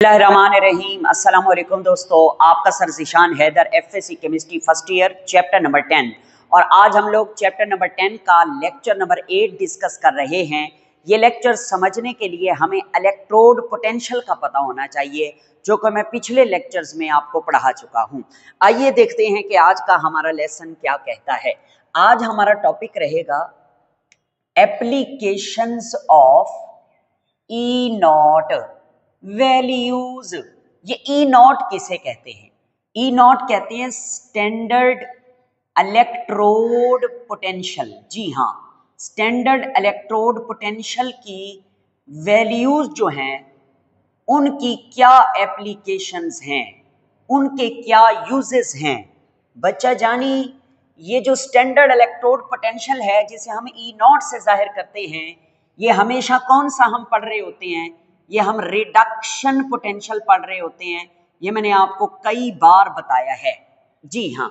बिस्मिल्लाहिर्रहमानिर्रहीम। अस्सलाम वालेकुम दोस्तों, आपका sir Zeeshan Haider, FSc chemistry first year, chapter number 10। और आज हम लोग चैप्टर नंबर 10 का लेक्चर नंबर 8 डिस्कस कर रहे हैं। ये लेक्चर समझने के लिए हमें इलेक्ट्रोड पोटेंशियल का पता होना चाहिए, जो कि मैं पिछले लेक्चर्स में आपको पढ़ा चुका हूँ। आइए देखते हैं कि आज का हमारा लेसन क्या कहता है। आज हमारा टॉपिक रहेगा applications of E not values. ये ई नॉट किसे कहते हैं? ई नॉट कहते हैं स्टैंडर्ड इलेक्ट्रोड पोटेंशियल। जी हाँ, स्टैंडर्ड इलेक्ट्रोड पोटेंशियल की वैल्यूज जो हैं उनकी क्या एप्लीकेशंस हैं, उनके क्या यूजेस हैं। बच्चा जानी, ये जो स्टैंडर्ड इलेक्ट्रोड पोटेंशियल है जिसे हम ई नॉट से जाहिर करते हैं, ये हमेशा कौन सा हम पढ़ रहे होते हैं? ये हम रिडक्शन पोटेंशियल पढ़ रहे होते हैं। ये मैंने आपको कई बार बताया है। जी हाँ,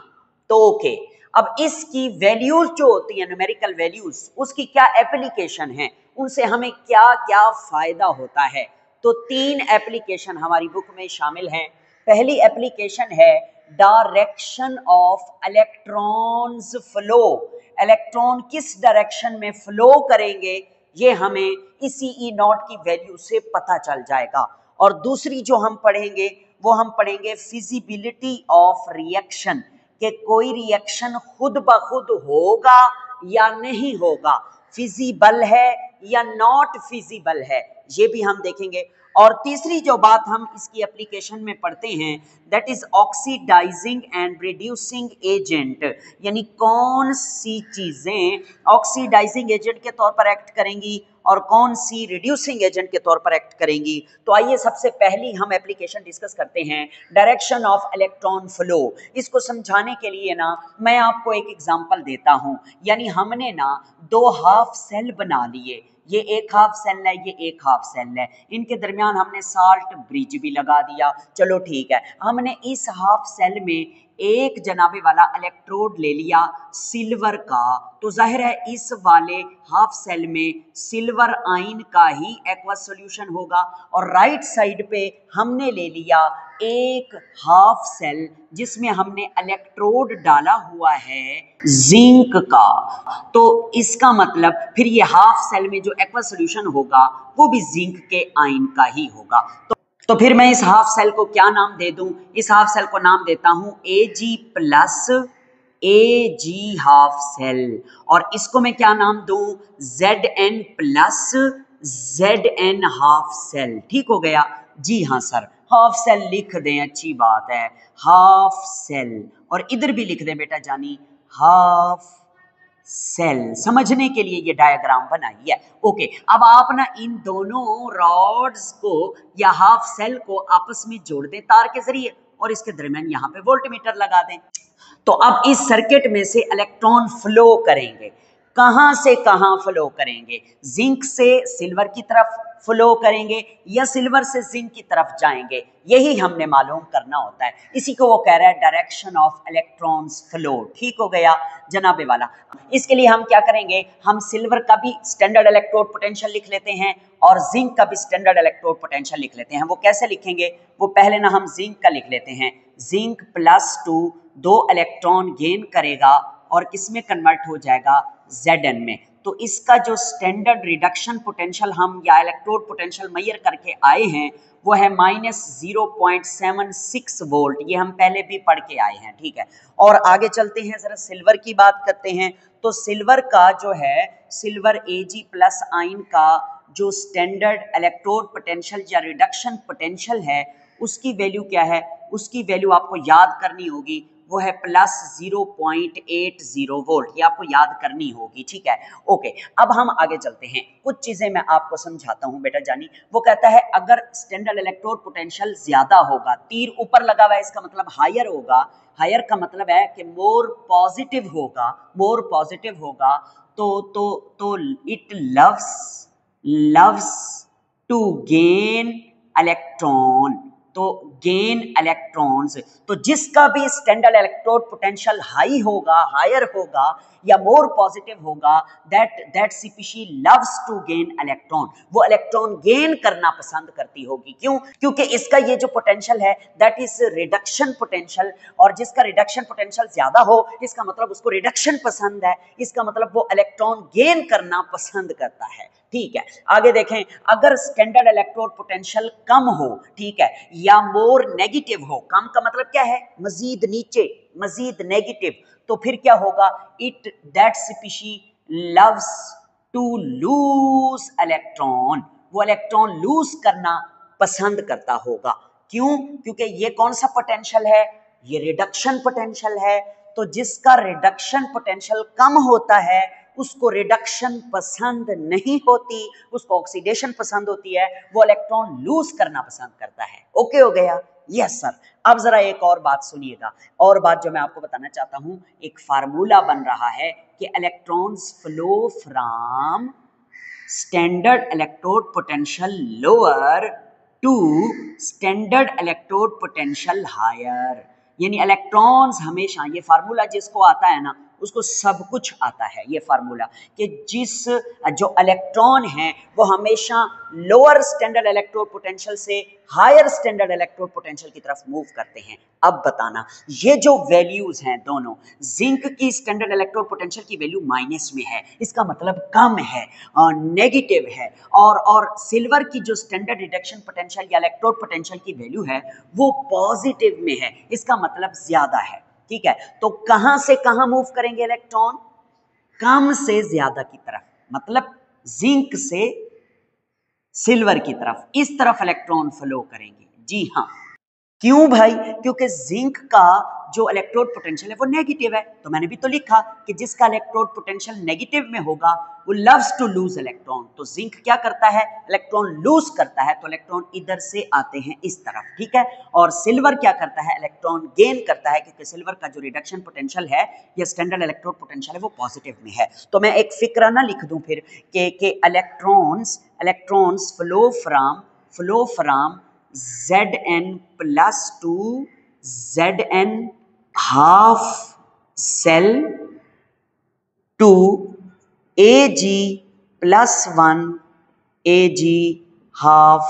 तो ओके, अब इसकी वैल्यूज जो होती है, न्यूमेरिकल वैल्यूज, उसकी क्या एप्लीकेशन है, उनसे हमें क्या क्या फायदा होता है। तो 3 एप्लीकेशन हमारी बुक में शामिल हैं। पहली एप्लीकेशन है direction of electrons flow. Electron किस डायरेक्शन में फ्लो करेंगे ये हमें इसी ई नॉट की वैल्यू से पता चल जाएगा। और दूसरी जो हम पढ़ेंगे वो हम पढ़ेंगे फिजिबिलिटी ऑफ रिएक्शन, कि कोई रिएक्शन खुद ब खुद होगा या नहीं होगा, फिजिबल है या नॉट फिजिबल है, ये भी हम देखेंगे। और तीसरी जो बात हम इसकी एप्लीकेशन में पढ़ते हैं, that is oxidising and reducing agent, यानी कौन सी चीजें ऑक्सीडाइजिंग एजेंट के तौर पर एक्ट करेंगी और कौन सी रिड्यूसिंग एजेंट के तौर पर एक्ट करेंगी। तो आइए सबसे पहली हम एप्लीकेशन डिस्कस करते हैं, डायरेक्शन ऑफ इलेक्ट्रॉन फ्लो। इसको समझाने के लिए ना मैं आपको एक एग्जांपल देता हूं। यानी हमने ना 2 हाफ सेल बना लिए, ये एक हाफ सेल है, ये एक हाफ सेल है, इनके दरमियान हमने साल्ट ब्रिज भी लगा दिया। चलो ठीक है, हमने इस हाफ सेल में एक जनाबे वाला इलेक्ट्रोड ले लिया सिल्वर का, तो जाहिर है इस वाले हाफ सेल में सिल्वर आयन का ही एक्वस सॉल्यूशन होगा। और राइट साइड पे हमने ले लिया एक हाफ सेल जिसमें हमने इलेक्ट्रोड डाला हुआ है जिंक का। तो इसका मतलब फिर ये हाफ सेल में जो एक्वस सॉल्यूशन होगा वो भी जिंक के आयन का ही होगा। तो फिर मैं इस हाफ सेल को क्या नाम दे दूं? इस हाफ सेल को नाम देता हूं Ag plus Ag half cell. और इसको मैं क्या नाम दूं? Zn plus Zn half cell. ठीक हो गया? जी हाँ सर, हाफ सेल लिख दें, अच्छी बात है, हाफ सेल। और इधर भी लिख दें बेटा जानी, हाफ सेल। समझने के लिए ये डायग्राम बनाई है। ओके, अब आप ना इन दोनों रॉड्स को या हाफ सेल को आपस में जोड़ दें तार के जरिए, और इसके दरमियान यहाँ पे वोल्टमीटर लगा दें। तो अब इस सर्किट में से इलेक्ट्रॉन फ्लो करेंगे। कहां से कहां फ्लो करेंगे? जिंक से सिल्वर की तरफ फ्लो करेंगे या सिल्वर से जिंक की तरफ जाएंगे, यही हमने मालूम करना होता है। इसी को वो कह रहा है डायरेक्शन ऑफ इलेक्ट्रॉन्स फ्लो। ठीक हो गया जनाबे वाला? इसके लिए हम क्या करेंगे, हम सिल्वर का भी स्टैंडर्ड इलेक्ट्रोड पोटेंशियल लिख लेते हैं और जिंक का भी स्टैंडर्ड इलेक्ट्रोड पोटेंशियल लिख लेते हैं। वो कैसे लिखेंगे? वो पहले ना हम जिंक का लिख लेते हैं, जिंक +2 2 इलेक्ट्रॉन गेन करेगा और किसमें कन्वर्ट हो जाएगा? Zn में। तो इसका जो स्टैंडर्ड रिडक्शन पोटेंशियल हम या इलेक्ट्रोड पोटेंशियल मेजर करके आए हैं वो है -0.76 वोल्ट। ये हम पहले भी पढ़ के आए हैं, ठीक है। और आगे चलते हैं, जरा सिल्वर की बात करते हैं। तो सिल्वर का जो है, सिल्वर Ag प्लस आयन का जो स्टैंडर्ड इलेक्ट्रोड पोटेंशियल या रिडक्शन पोटेंशियल है उसकी वैल्यू क्या है? उसकी वैल्यू आपको याद करनी होगी, वो है +0.80 वोल्ट। ये आपको याद करनी होगी, ठीक है। ओके, अब हम आगे चलते हैं, कुछ चीजें मैं आपको समझाता हूं बेटा जानी। वो कहता है अगर स्टैंडर्ड इलेक्ट्रोड पोटेंशियल ज्यादा होगा, तीर ऊपर लगा हुआ है, इसका मतलब हायर होगा। हायर का मतलब है कि मोर पॉजिटिव होगा, मोर पॉजिटिव होगा। तो it loves to gain electron. तो गेन इलेक्ट्रॉन्स, तो जिसका भी स्टैंडर्ड इलेक्ट्रोड पोटेंशियल हाई होगा, हायर होगा या मोर पॉजिटिव होगा, that species loves to gain electron, वो इलेक्ट्रॉन गेन करना पसंद करती होगी। क्यों? क्योंकि इसका ये जो पोटेंशियल है दैट इज रिडक्शन पोटेंशियल, और जिसका रिडक्शन पोटेंशियल ज्यादा हो इसका मतलब उसको रिडक्शन पसंद है, इसका मतलब वो इलेक्ट्रॉन गेन करना पसंद करता है। ठीक है, आगे देखें, अगर स्टैंडर्ड इलेक्ट्रोड पोटेंशियल कम हो, ठीक है, या मोर नेगेटिव हो, कम का मतलब क्या है, मजीद नीचे, मजीद नेगेटिव, तो फिर क्या होगा, it that species loves to lose electron, वो इलेक्ट्रॉन लूज करना पसंद करता होगा। क्यों? क्योंकि ये कौन सा पोटेंशियल है, ये रिडक्शन पोटेंशियल है, तो जिसका रिडक्शन पोटेंशियल कम होता है उसको रिडक्शन पसंद नहीं होती, उसको ऑक्सीडेशन पसंद होती है, वो इलेक्ट्रॉन लूज करना पसंद करता है। ओके हो गया? Yes sir. अब जरा एक और बात सुनिएगा, और बात जो मैं आपको बताना चाहता हूं, एक फार्मूला बन रहा है कि electrons flow from standard electrode potential lower to standard electrode potential higher, यानी इलेक्ट्रॉन्स हमेशा, ये फार्मूला जिसको आता है ना उसको सब कुछ आता है, ये फार्मूला कि जिस जो इलेक्ट्रॉन है वो हमेशा लोअर स्टैंडर्ड इलेक्ट्रोड पोटेंशियल से हायर स्टैंडर्ड इलेक्ट्रोड पोटेंशियल की तरफ मूव करते हैं। अब बताना, ये जो वैल्यूज हैं दोनों, जिंक की स्टैंडर्ड इलेक्ट्रोड पोटेंशियल की वैल्यू माइनस में है, इसका मतलब कम है, नेगेटिव है, और सिल्वर की जो स्टैंडर्ड रिडक्शन पोटेंशियल या इलेक्ट्रोड पोटेंशियल की वैल्यू है वो पॉजिटिव में है, इसका मतलब ज्यादा है। ठीक है, तो कहां से कहां मूव करेंगे इलेक्ट्रॉन, कम से ज्यादा की तरफ, मतलब जिंक से सिल्वर की तरफ, इस तरफ इलेक्ट्रॉन फ्लो करेंगे। जी हाँ, क्यों भाई? क्योंकि जिंक का जो इलेक्ट्रोड पोटेंशियल है वो नेगेटिव है, तो मैंने भी तो लिखा कि जिसका इलेक्ट्रोड पोटेंशियल नेगेटिव में होगा वो लव्स टू लूज इलेक्ट्रॉन, तो जिंक क्या करता है, इलेक्ट्रॉन लूज करता है, तो इलेक्ट्रॉन इधर से आते हैं इस तरफ। ठीक है, और सिल्वर क्या करता है, इलेक्ट्रॉन गेन करता है, क्योंकि सिल्वर का जो रिडक्शन पोटेंशियल है या स्टैंडर्ड इलेक्ट्रोड पोटेंशियल है वो पॉजिटिव में है। तो मैं एक फिक्रा ना लिख दूं फिर कि electrons flow from Zn plus 2 Zn half cell to Ag plus 1 Ag half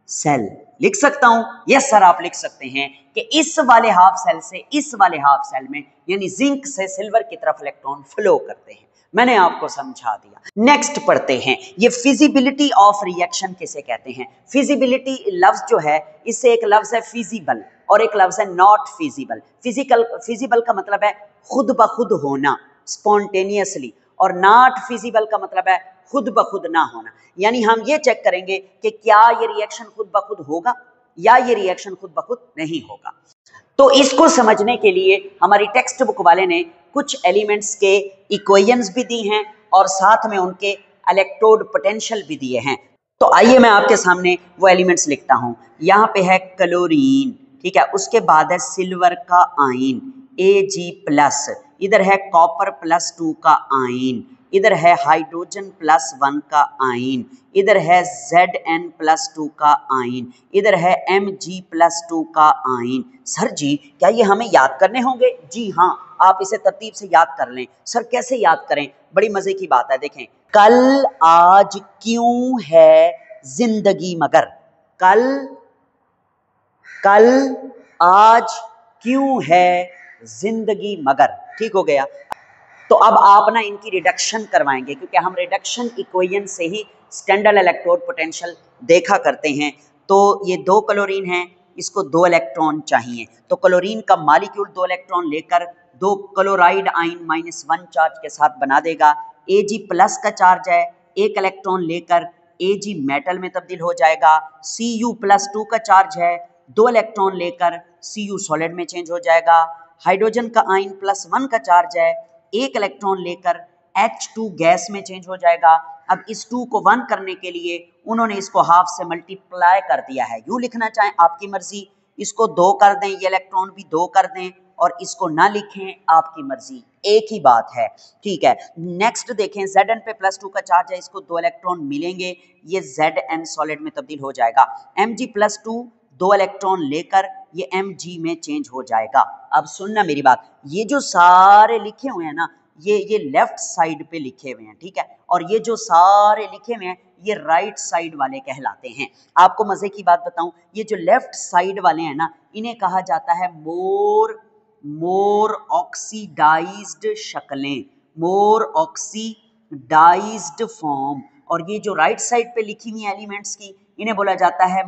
cell। लिख सकता हूं? यस सर, आप लिख सकते हैं कि इस वाले हाफ सेल से इस वाले हाफ सेल में, यानी जिंक से सिल्वर की तरफ इलेक्ट्रॉन फ्लो करते हैं। मैंने आपको समझा दिया। नेक्स्ट पढ़ते हैं, ये फिजिबिलिटी ऑफ रिएक्शन किसे कहते हैं। फिजिबिलिटी लफ्ज जो है, इससे एक लफ्ज है फिजिबल और एक लफ्ज है नॉट फिजिबल। फिजिबल का मतलब है खुद ब खुद होना, स्पॉन्टेनियसली, और नॉट फिजिबल का मतलब है खुद ब खुद ना होना, यानी हम ये चेक करेंगे कि क्या ये रिएक्शन खुद ब खुद होगा या ये रिएक्शन खुद ब खुद नहीं होगा। तो इसको समझने के लिए हमारी टेक्स्ट बुक वाले ने कुछ एलिमेंट्स के इक्वेशंस भी दी हैं और साथ में उनके इलेक्ट्रोड पोटेंशियल भी दिए हैं। तो आइए मैं आपके सामने वो एलिमेंट्स लिखता हूं। यहाँ पे है क्लोरीन, ठीक है, उसके बाद है सिल्वर का आयन Ag+, इधर है कॉपर +2 का आयन, इधर है हाइड्रोजन +1 का आयन, इधर है Zn+2 का आयन, इधर है Mg+2 का आयन। सर जी क्या ये हमें याद करने होंगे? जी हाँ, आप इसे तरतीब से याद कर लें। सर कैसे याद करें? बड़ी मजे की बात है, देखें, कल आज क्यों है जिंदगी मगर, कल आज क्यों है जिंदगी मगर। ठीक हो गया। तो अब आप ना इनकी रिडक्शन करवाएंगे, क्योंकि हम रिडक्शन इक्वेशन से ही स्टैंडर्ड इलेक्ट्रोड पोटेंशियल देखा करते हैं। तो ये 2 क्लोरीन हैं, इसको 2 इलेक्ट्रॉन चाहिए, तो क्लोरीन का मॉलिक्यूल 2 इलेक्ट्रॉन लेकर 2 क्लोराइड आयन -1 चार्ज के साथ बना देगा। Ag+ का चार्ज है, 1 इलेक्ट्रॉन लेकर Ag मेटल में तब्दील हो जाएगा। Cu+2 का चार्ज है, 2 इलेक्ट्रॉन लेकर Cu सॉलिड में चेंज हो जाएगा। हाइड्रोजन का आयन +1 का चार्ज है, 1 इलेक्ट्रॉन लेकर H2 गैस में चेंज हो जाएगा। अब इस 2 को 1 करने के लिए उन्होंने इसको हाफ से मल्टीप्लाई कर दिया है। यूं लिखना चाहें आपकी मर्जी, इसको 2 कर दें, ये इलेक्ट्रॉन भी 2 कर दें, और इसको ना लिखें, आपकी मर्जी, एक ही बात है। ठीक है, नेक्स्ट देखें, Zn पे +2 का चार्ज है, इसको 2 इलेक्ट्रॉन मिलेंगे, ये Zn सॉलिड में तब्दील हो जाएगा। Mg+2 2 इलेक्ट्रॉन लेकर ये Mg में चेंज हो जाएगा। अब सुनना मेरी बात, ये जो सारे लिखे हुए हैं ना, ये लेफ्ट साइड पे लिखे हुए हैं, ठीक है, और ये जो सारे लिखे हुए हैं ये राइट साइड वाले कहलाते हैं। आपको मजे की बात बताऊं, ये जो लेफ्ट साइड वाले हैं ना, इन्हें कहा जाता है मोर ऑक्सीडाइज्ड शक्लें, मोर ऑक्सीडाइज्ड फॉर्म। और ये जो राइट साइड पे लिखी हुई एलिमेंट्स की, इन्हें बोला जाता है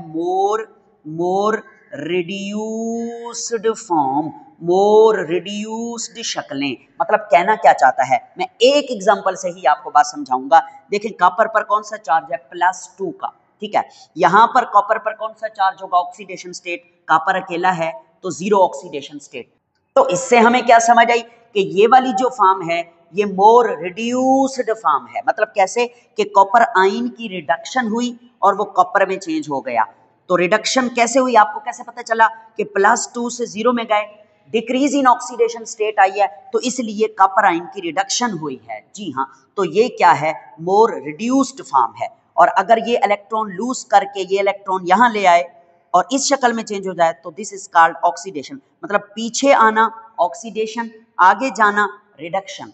मोर रिड्यूस्ड फॉर्म, मोर रिड्यूस्ड शक्लें। मतलब कहना क्या चाहता है, मैं एक एग्जांपल से ही आपको बात समझाऊंगा। देखें, कॉपर पर कौन सा चार्ज है, +2 का, ठीक है। यहां पर कॉपर पर कौन सा चार्ज होगा, ऑक्सीडेशन स्टेट, कॉपर अकेला है तो 0 ऑक्सीडेशन स्टेट। तो इससे हमें क्या समझ आई कि ये वाली जो फॉर्म है ये मोर रिड्यूस्ड फॉर्म है। मतलब कैसे कि कॉपर आयन की रिडक्शन हुई और वो कॉपर में चेंज हो गया। तो रिडक्शन कैसे हुई, आपको कैसे पता चला कि +2 से 0 में गए, डिक्रीज इन ऑक्सीडेशन स्टेट आई है, तो इसलिए कॉपर आयन की रिडक्शन हुई है। जी हाँ, तो ये क्या है, मोर रिड्यूस्ड फॉर्म है। और अगर ये इलेक्ट्रॉन लूज करके ये इलेक्ट्रॉन यहां ले आए और इस शक्ल में चेंज हो जाए तो दिस इज कॉल्ड ऑक्सीडेशन। मतलब पीछे आना ऑक्सीडेशन, आगे जाना रिडक्शन।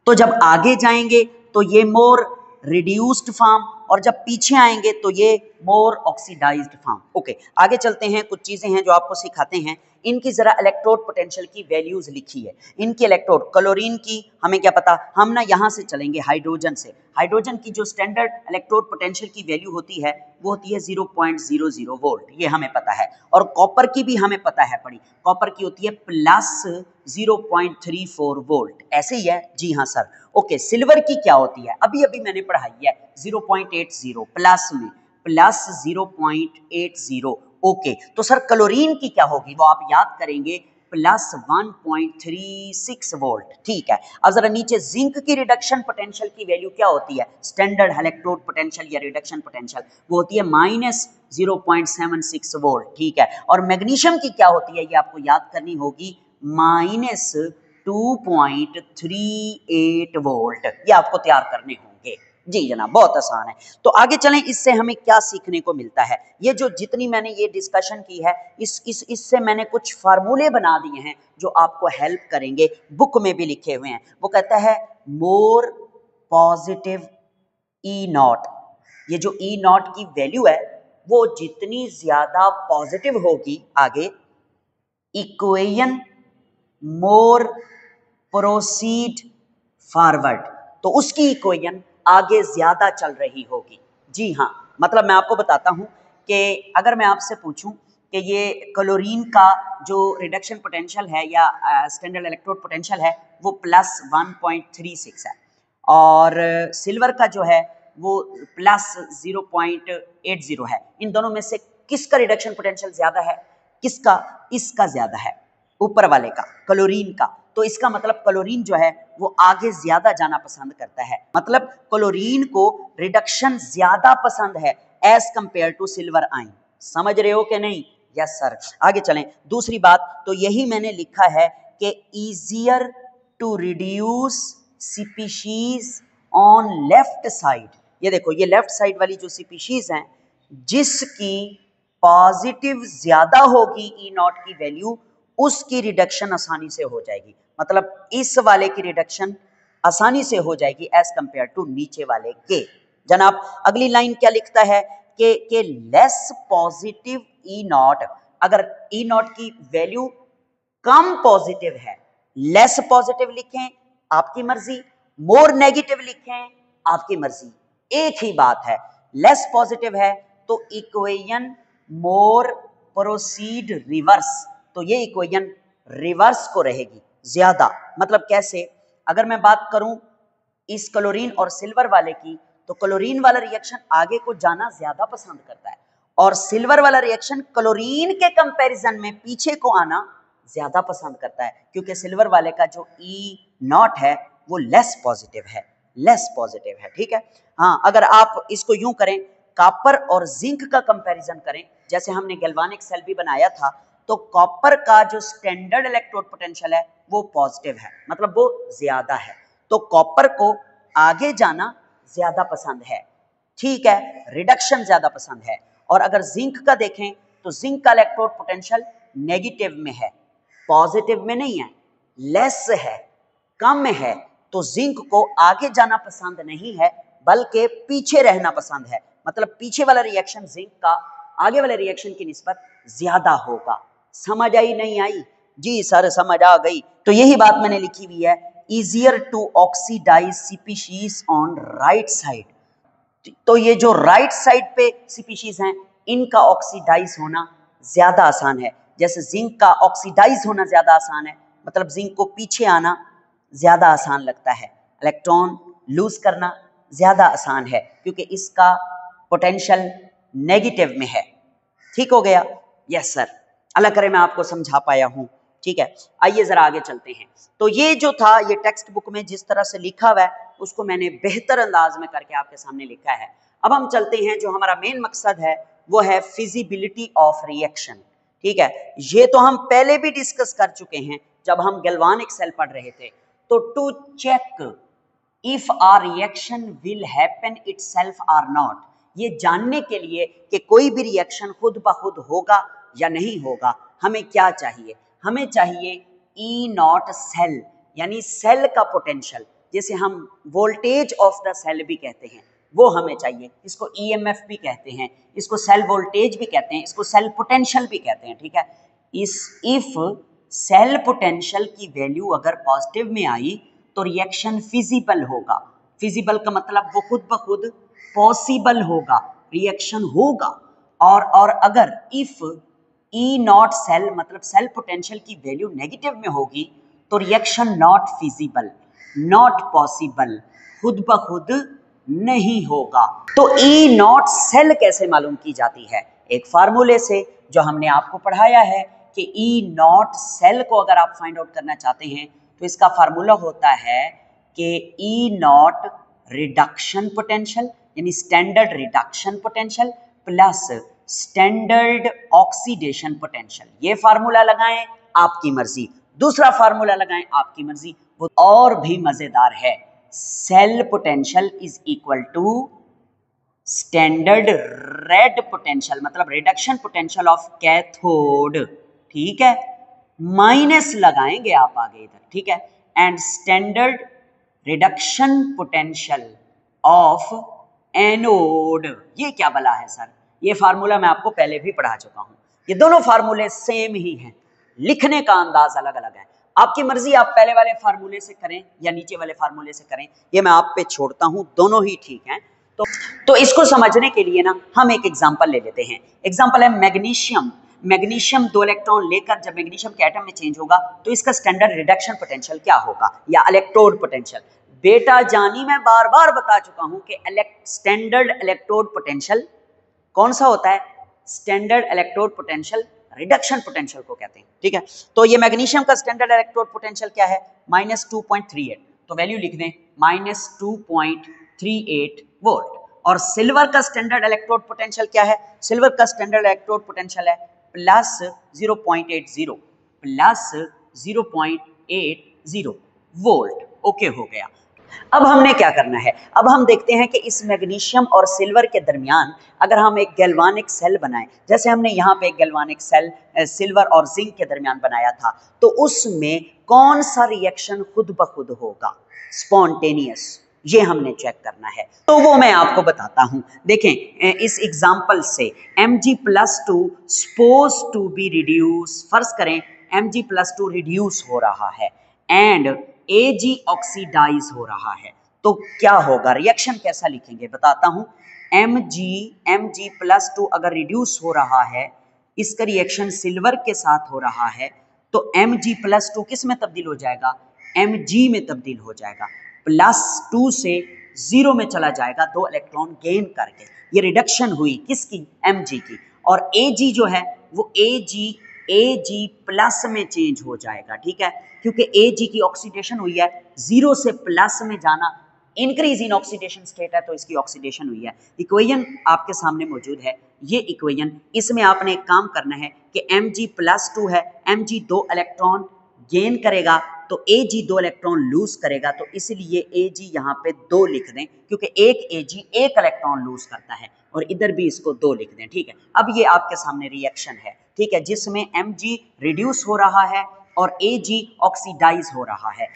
तो जब आगे जाएंगे तो ये मोर रिड्यूस्ड फॉर्म, और जब पीछे आएंगे तो ये मोर ऑक्सीडाइज्ड फॉर्म। ओके, आगे चलते हैं, कुछ चीजें हैं जो आपको सिखाते हैं। इनकी जरा इलेक्ट्रोड पोटेंशियल की वैल्यूज लिखी है। इनकी इलेक्ट्रोड, क्लोरीन की हमें क्या पता, हम ना यहाँ से चलेंगे हाइड्रोजन से। हाइड्रोजन की जो स्टैंडर्ड इलेक्ट्रोड पोटेंशियल की वैल्यू होती है वो होती है 0.00 वोल्ट, ये हमें पता है। और कॉपर की भी हमें पता है पड़ी, कॉपर की होती है +0.34 वोल्ट, ऐसे ही है। जी हाँ सर। ओके, सिल्वर की क्या होती है, अभी अभी मैंने पढ़ाई है, 0.80 प्लस में +0.80। ओके, तो सर क्लोरीन की क्या होगी, वो आप याद करेंगे, +1.36 वोल्ट, ठीक है। अब जरा नीचे जिंक की रिडक्शन पोटेंशियल की वैल्यू क्या होती है, स्टैंडर्ड इलेक्ट्रोड पोटेंशियल या रिडक्शन पोटेंशियल, वो होती है -0.76 वोल्ट, ठीक है। और मैग्नीशियम की क्या होती है, ये आपको याद करनी होगी, -2.38 वोल्ट, ये आपको तैयार करने होंगे। जी जनाब, बहुत आसान है। तो आगे चलें, इससे हमें क्या सीखने को मिलता है। ये जो जितनी मैंने ये डिस्कशन की है, इससे मैंने कुछ फार्मूले बना दिए हैं जो आपको हेल्प करेंगे, बुक में भी लिखे हुए हैं। वो कहता है मोर पॉजिटिव E0, ये जो E0 की वैल्यू है वो जितनी ज्यादा पॉजिटिव होगी आगे, इक्वेशन मोर प्रोसीड फॉरवर्ड, तो उसकी इक्वेशन आगे ज्यादा चल रही होगी। जी हाँ, मतलब मैं आपको बताता हूं कि अगर मैं आपसे पूछूं कि ये क्लोरीन का जो रिडक्शन पोटेंशियल है या स्टैंडर्ड इलेक्ट्रोड पोटेंशियल है वो +1.36 है, और सिल्वर का जो है वो +0.80 है। इन दोनों में से किसका रिडक्शन पोटेंशियल ज्यादा है, किसका, इसका ज्यादा है, ऊपर वाले का, क्लोरीन का। तो इसका मतलब क्लोरीन जो है वो आगे ज्यादा जाना पसंद करता है, मतलब क्लोरीन को रिडक्शन ज्यादा पसंद है as compared to silver ion. समझ रहे हो कि नहीं, यस सर। आगे चलें, दूसरी बात तो यही मैंने लिखा है कि easier to reduce species on left side. ये देखो, ये लेफ्ट साइड वाली जो स्पीशीज हैं जिसकी पॉजिटिव ज्यादा होगी E0 की वैल्यू, उसकी रिडक्शन आसानी से हो जाएगी। मतलब इस वाले की रिडक्शन आसानी से हो जाएगी एज कंपेयर टू नीचे वाले के। जनाब अगली लाइन क्या लिखता है कि लेस पॉजिटिव E0, अगर E0 की वैल्यू कम पॉजिटिव है, लेस पॉजिटिव लिखें आपकी मर्जी, मोर नेगेटिव लिखें आपकी मर्जी, एक ही बात है। लेस पॉजिटिव है तो इक्वेशन मोर प्रोसीड रिवर्स, तो ये इक्वेशन रिवर्स को रहेगी ज्यादा। मतलब कैसे, अगर मैं बात करूं इस क्लोरीन और सिल्वर वाले की, तो क्लोरीन वाला रिएक्शन आगे को जाना ज्यादा पसंद करता है और सिल्वर वाला रिएक्शन क्लोरीन के कंपैरिजन में पीछे को आना ज्यादा पसंद करता है, क्योंकि सिल्वर वाले का जो E0 है वो लेस पॉजिटिव है, लेस पॉजिटिव है, ठीक है। हाँ, अगर आप इसको यूं करें, कॉपर और जिंक का कंपैरिजन करें, जैसे हमने गैल्वानिक सेल भी बनाया था, तो कॉपर का जो स्टैंडर्ड इलेक्ट्रोड पोटेंशियल है वो पॉजिटिव है, मतलब वो ज्यादा है, तो कॉपर को आगे जाना ज्यादा पसंद है, ठीक है, रिडक्शन ज्यादा पसंद है। और अगर जिंक का देखें तो जिंक का इलेक्ट्रोड पोटेंशियल नेगेटिव में है, पॉजिटिव में नहीं है, लेस है, कम है। तो जिंक को आगे जाना पसंद नहीं है बल्कि पीछे रहना पसंद है, मतलब पीछे वाला रिएक्शन जिंक का आगे वाले रिएक्शन की निस्बत ज्यादा होगा। समझ आई नहीं आई? जी सर समझ आ गई। तो यही बात मैंने लिखी हुई है, easier to oxidize species on right side। तो ये जो राइट साइड पे स्पीशीज हैं इनका ऑक्सीडाइज होना ज्यादा आसान है। जैसे जिंक का ऑक्सीडाइज होना ज्यादा आसान है, मतलब जिंक को पीछे आना ज्यादा आसान लगता है, इलेक्ट्रॉन लूज करना ज्यादा आसान है क्योंकि इसका पोटेंशियल नेगेटिव में है। ठीक हो गया? यस सर, अल्लाह करे मैं आपको समझा पाया हूं। ठीक है, आइए जरा आगे चलते हैं। तो ये जो था, ये टेक्स्ट बुक में जिस तरह से लिखा हुआ है उसको मैंने बेहतर अंदाज में करके आपके सामने लिखा है। अब हम चलते हैं, जो हमारा मेन मकसद है वो है फिजिबिलिटी ऑफ रिएक्शन। ठीक है, ये तो हम पहले भी डिस्कस कर चुके हैं जब हम गैल्वानिक सेल पढ़ रहे थे। तो to check if a reaction will happen itself और नॉट, ये जानने के लिए कि कोई भी रिएक्शन खुद ब खुद होगा या नहीं होगा, हमें क्या चाहिए? हमें चाहिए ई नॉट सेल, यानी सेल का पोटेंशियल, जिसे हम वोल्टेज ऑफ द सेल भी कहते हैं, वो हमें चाहिए। इसको ईएमएफ भी कहते हैं, इसको सेल वोल्टेज भी कहते हैं, इसको सेल पोटेंशियल भी कहते हैं। ठीक है, इफ सेल पोटेंशियल की वैल्यू अगर पॉजिटिव में आई तो रिएक्शन फिजिबल होगा। फिजिबल का मतलब वो खुद ब खुद पॉसिबल होगा, रिएक्शन होगा। और अगर इफ ई नॉट सेल, मतलब सेल पोटेंशियल की वैल्यू नेगेटिव में होगी तो reaction not feasible, not possible, खुद ब खुद नहीं होगा। तो ई नॉट सेल कैसे मालूम की जाती है? एक फार्मूले से जो हमने आपको पढ़ाया है कि ई नॉट सेल को अगर आप फाइंड आउट करना चाहते हैं तो इसका फार्मूला होता है कि ई नॉट रिडक्शन पोटेंशियल, यानी standard reduction potential plus standard oxidation potential. ये फार्मूला लगाएं आपकी मर्जी, दूसरा फार्मूला लगाएं आपकी मर्जी, वो और भी मजेदार है। Cell potential is equal to standard red potential, मतलब रिडक्शन पोटेंशियल ऑफ कैथोड। ठीक है, माइनस लगाएंगे आप आगे इधर। ठीक है, and standard reduction potential of anode. ये क्या बला है सर? ये फार्मूला मैं आपको पहले भी पढ़ा चुका हूं। ये दोनों फार्मूले सेम ही हैं, लिखने का अंदाज अलग अलग है। आपकी मर्जी, आप पहले वाले फार्मूले से करें या नीचे वाले फार्मूले से करें, ये मैं आप पे छोड़ता हूं, दोनों ही ठीक हैं। तो इसको समझने के लिए ना हम एक एग्जांपल ले लेते हैं। एग्जांपल है मैग्नीशियम। मैग्नीशियम 2 इलेक्ट्रॉन लेकर जब मैग्नीशियम के एटम में चेंज होगा तो इसका स्टैंडर्ड रिडक्शन पोटेंशियल क्या होगा, या इलेक्ट्रोड पोटेंशियल। बेटा जानी, मैं बार बार बता चुका हूं कि स्टैंडर्ड इलेक्ट्रोड पोटेंशियल कौन सा होता है? Standard electrode potential reduction potential को कहते हैं। ठीक है, तो ये मैग्नीशियम का स्टैंडर्ड इलेक्ट्रोड पोटेंशियल क्या है? -2.38। तो वैल्यू लिख दें -2.38 वोल्ट। और सिल्वर का स्टैंडर्ड इलेक्ट्रोड पोटेंशियल क्या है? सिल्वर का स्टैंडर्ड इलेक्ट्रोड पोटेंशियल है +0.80, +0.80 वोल्ट। ओके हो गया। अब हमने क्या करना है? अब हम देखते हैं कि इस मैग्नीशियम और सिल्वर के दरमियान अगर हम एक गैल्वानिक सेल बनाएं, जैसे हमने यहाँ पे एक गैल्वानिक सेल सिल्वर और जिंक के दरमियान बनाया था, तो उसमें कौन सा रिएक्शन खुद ब खुद होगा, स्पॉन्टेनियस, ये हमने चेक करना है। तो वो मैं आपको बताता हूं। देखें, इस एग्जांपल से Mg+2 suppose to be reduce, फर्ज करें Mg+2 रिड्यूस हो रहा है एंड Ag ऑक्सीडाइज हो रहा है, तो क्या होगा? रिएक्शन कैसा लिखेंगे बताता हूं। Mg+2 अगर रिड्यूस हो रहा है, इसका रिएक्शन सिल्वर के साथ हो रहा है, तो Mg+2 किस में तब्दील हो जाएगा? Mg में तब्दील हो जाएगा, +2 से 0 में चला जाएगा, 2 इलेक्ट्रॉन गेन करके। ये रिडक्शन हुई किसकी? Mg की। और Ag जो है वो Ag प्लस में चेंज हो जाएगा। ठीक है, क्योंकि Ag की ऑक्सीडेशन हुई है, 0 से प्लस में जाना, इंक्रीज इन ऑक्सीडेशन स्टेट है, तो इसकी ऑक्सीडेशन हुई है। इक्वेशन आपके सामने मौजूद है, ये इक्वेशन, इसमें आपने एक काम करना है कि Mg+2 है, Mg 2 इलेक्ट्रॉन गेन करेगा तो Ag 2 इलेक्ट्रॉन लूज करेगा, तो इसलिए Ag यहाँ पे 2 लिख दें, क्योंकि एक Ag 1 इलेक्ट्रॉन लूज करता है, और इधर भी इसको 2 लिख दें। ठीक है, अब ये आपके सामने रिएक्शन है, ठीक है, जिसमें Mg रिड्यूस हो रहा है और Ag ऑक्सीडाइज हो रहा है।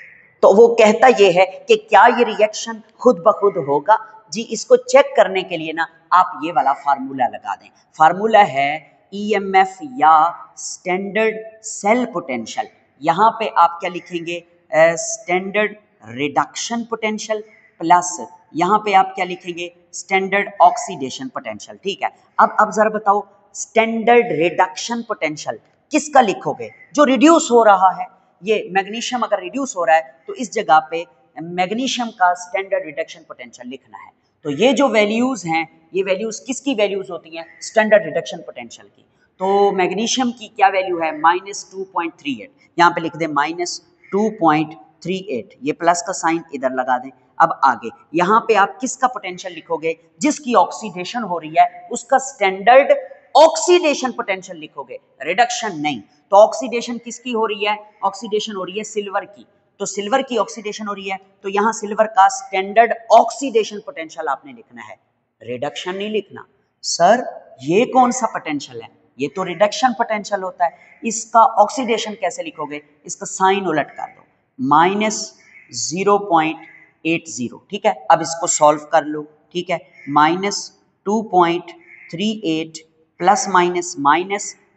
तो वो कहता ये है कि क्या ये रिएक्शन खुद ब खुद होगा जी। इसको चेक करने के लिए ना आप ये वाला फार्मूला लगा दें। फार्मूला है EMF या स्टैंडर्ड सेल पोटेंशियल। यहाँ पे आप क्या लिखेंगे, स्टैंडर्ड रिडक्शन पोटेंशियल प्लस यहाँ पे आप क्या लिखेंगे, स्टैंडर्ड ऑक्सीडेशन पोटेंशियल। ठीक है, अब जरा बताओ, स्टैंडर्ड रिडक्शन पोटेंशियल किसका लिखोगे, जो रिड्यूस हो रहा है। ये मैग्नीशियम अगर रिड्यूस हो रहा है तो इस जगह पे मैग्नीशियम का स्टैंडर्ड रिडक्शन पोटेंशियल लिखना है। तो ये जो वैल्यूज हैं, ये वैल्यूज किसकी वैल्यूज होती हैं, स्टैंडर्ड रिडक्शन पोटेंशियल की। तो मैग्नीशियम की क्या वैल्यू है, -2.38, यहाँ पे लिख दें -2.38, ये प्लस का साइन इधर लगा दें। अब आगे यहाँ पे आप किसका पोटेंशियल लिखोगे, जिसकी ऑक्सीडेशन हो रही है उसका स्टैंडर्ड ऑक्सीडेशन पोटेंशियल लिखोगे, रिडक्शन नहीं। तो ऑक्सीडेशन किसकी हो रही है, ऑक्सीडेशन हो रही है सिल्वर की, तो सिल्वर की ऑक्सीडेशन हो रही है, तो यहाँ सिल्वर का स्टैंडर्ड ऑक्सीडेशन पोटेंशियल आपने लिखना है, रिडक्शन नहीं लिखना। सर ये कौन सा पोटेंशियल है, ये तो रिडक्शन पोटेंशियल होता है, इसका ऑक्सीडेशन कैसे लिखोगे, इसका साइन उलट कर दो, -0.80। ठीक है, अब इसको सॉल्व कर लो। ठीक है, -2.38 प्लस माइनस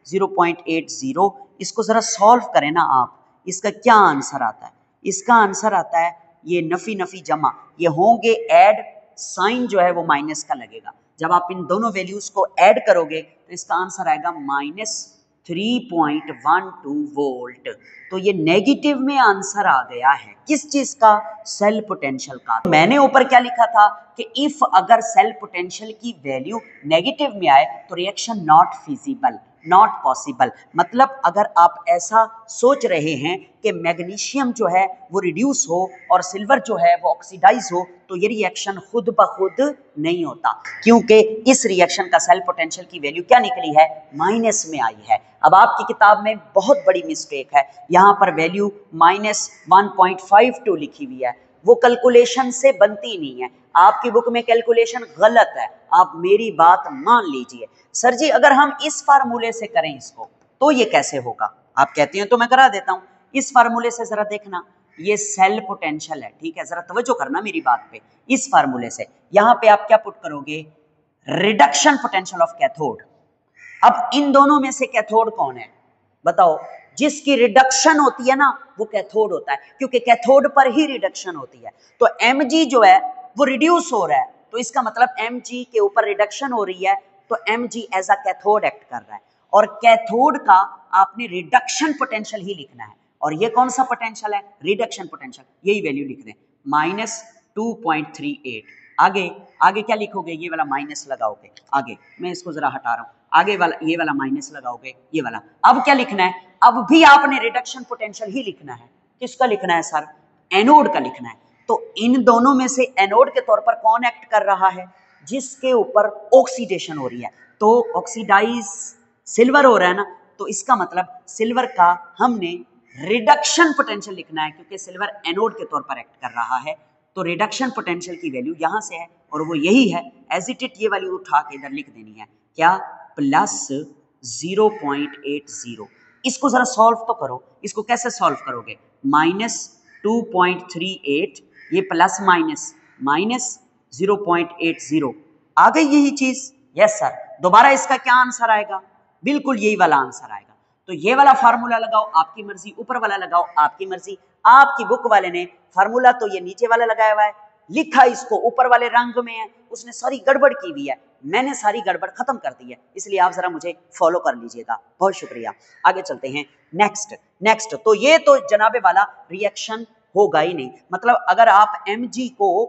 -0.80, इसको जरा सॉल्व करें ना आप, इसका क्या आंसर आता है, इसका आंसर आता है ये नफी नफी जमा, ये होंगे ऐड, साइन जो है वो माइनस का लगेगा। जब आप इन दोनों वैल्यूज को ऐड करोगे तो इसका आंसर आएगा -3.12 वोल्ट। तो ये नेगेटिव में आंसर आ गया है, किस चीज का, सेल पोटेंशियल का। मैंने ऊपर क्या लिखा था कि इफ अगर सेल पोटेंशियल की वैल्यू नेगेटिव में आए तो reaction not feasible, not possible. मतलब अगर आप ऐसा सोच रहे हैं कि मैग्नीशियम जो है वो रिड्यूस हो और सिल्वर जो है वो ऑक्सीडाइज हो, तो ये रिएक्शन खुद ब खुद नहीं होता, क्योंकि इस रिएक्शन का सेल पोटेंशियल की वैल्यू क्या निकली है, माइनस में आई है। अब आपकी किताब में बहुत बड़ी मिस्टेक है, यहाँ पर वैल्यू -1.52 लिखी हुई है, वो कैलकुलेशन से बनती नहीं है, आपकी बुक में कैलकुलेशन गलत है, आप मेरी बात मान लीजिए। सर जी अगर हम इस फार्मूले से करें इसको तो ये कैसे होगा, आप कहते हैं तो मैं करा देता हूं। इस फार्मूले से जरा देखना, ये सेल पोटेंशियल है, ठीक है, जरा तवज्जो करना मेरी बात पे। इस फार्मूले से यहाँ पे आप क्या पुट करोगे, रिडक्शन पोटेंशियल ऑफ कैथोड। अब इन दोनों में से कैथोड कौन है बताओ, जिसकी रिडक्शन होती है ना वो कैथोड होता है, क्योंकि कैथोड पर ही रिडक्शन होती है। तो Mg जो है वो रिड्यूस हो रहा है, तो इसका मतलब Mg के ऊपर रिडक्शन हो रही है, तो Mg as a cathode act कर रहा है, और कैथोड का आपने रिडक्शन पोटेंशियल ही लिखना है। और ये कौन सा पोटेंशियल है, रिडक्शन पोटेंशियल, यही वैल्यू लिख दें -2.38। आगे आगे क्या लिखोगे, ये वाला माइनस लगाओगे, आगे मैं इसको जरा हटा रहा हूं, आगे वाला ये वाला माइनस लगाओगे, ये वाला। अब क्या लिखना है, अब भी आपने रिडक्शन पोटेंशियल ही लिखना है। किसका लिखना है सर, एनोड का लिखना है। तो इन दोनों में से एनोड के तौर पर कौन एक्ट कर रहा है, जिसके ऊपर ऑक्सीडेशन हो रही है, तो ऑक्सीडाइज सिल्वर हो रहा है ना, तो इसका मतलब सिल्वर का हमने रिडक्शन पोटेंशियल लिखना है, क्योंकि सिल्वर एनोड के तौर पर एक्ट कर रहा है। तो रिडक्शन पोटेंशियल की वैल्यू यहां से है और वो यही है, एज इट इट ये वाली उठा के इधर लिख देनी है, क्या, +0.80। इसको जरा सॉल्व तो करो, इसको कैसे सॉल्व करोगे, -2.38 ये प्लस माइनस -0.80 आ गई यही चीज। यस सर, दोबारा इसका क्या आंसर आएगा, बिल्कुल यही वाला आंसर आएगा। तो ये वाला फार्मूला लगाओ आपकी मर्जी, ऊपर वाला लगाओ आपकी मर्जी। आपकी बुक वाले ने फार्मूला तो ये नीचे वाला लगाया हुआ है, लिखा इसको ऊपर वाले रंग में है, उसने सारी गड़बड़ की हुई है, मैंने सारी गड़बड़ खत्म कर दी है, इसलिए आप जरा मुझे फॉलो कर लीजिएगा, बहुत शुक्रिया। आगे चलते हैं, नेक्स्ट। तो ये तो जनाबे वाला रिएक्शन होगा ही नहीं। मतलब अगर आप Mg को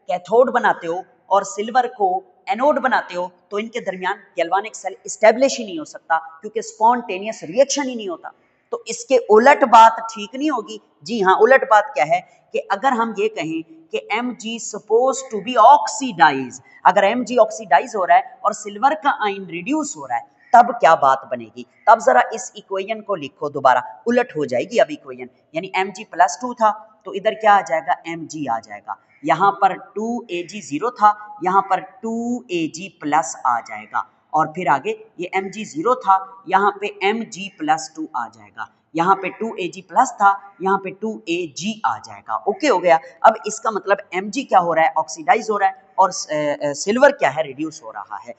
कैथोड बनाते हो और सिल्वर को एनोड बनाते हो, तो इनके दरमियान गैल्वानिक सेल एस्टेब्लिश ही नहीं हो सकता, क्योंकि स्पॉन्टेनियस रिएक्शन ही नहीं होता। तो इसके उलट बात ठीक नहीं होगी। जी हाँ, उलट बात क्या है कि अगर हम ये कहें कि Mg suppose to be oxidise, अगर Mg ऑक्सीडाइज हो रहा है और सिल्वर का आयन रिड्यूस हो रहा है, तब क्या बात बनेगी? तब जरा इस इक्वेशन को लिखो, दोबारा उलट हो जाएगी अब इक्वेशन, यानी mg+2 था तो इधर क्या आ जाएगा, mg आ जाएगा। यहाँ पर 2ag 0 था, यहाँ पर 2ag प्लस आ जाएगा, और फिर आगे ये mg 0 था, यहाँ पे mg+2 आ जाएगा, यहाँ पे 2ag प्लस था, यहाँ पे 2ag आ जाएगा। ओके हो गया। अब इसका मतलब mg क्या हो रहा है, ऑक्सीडाइज हो रहा है, और सिल्वर क्या है, रिड्यूस हो रहा है।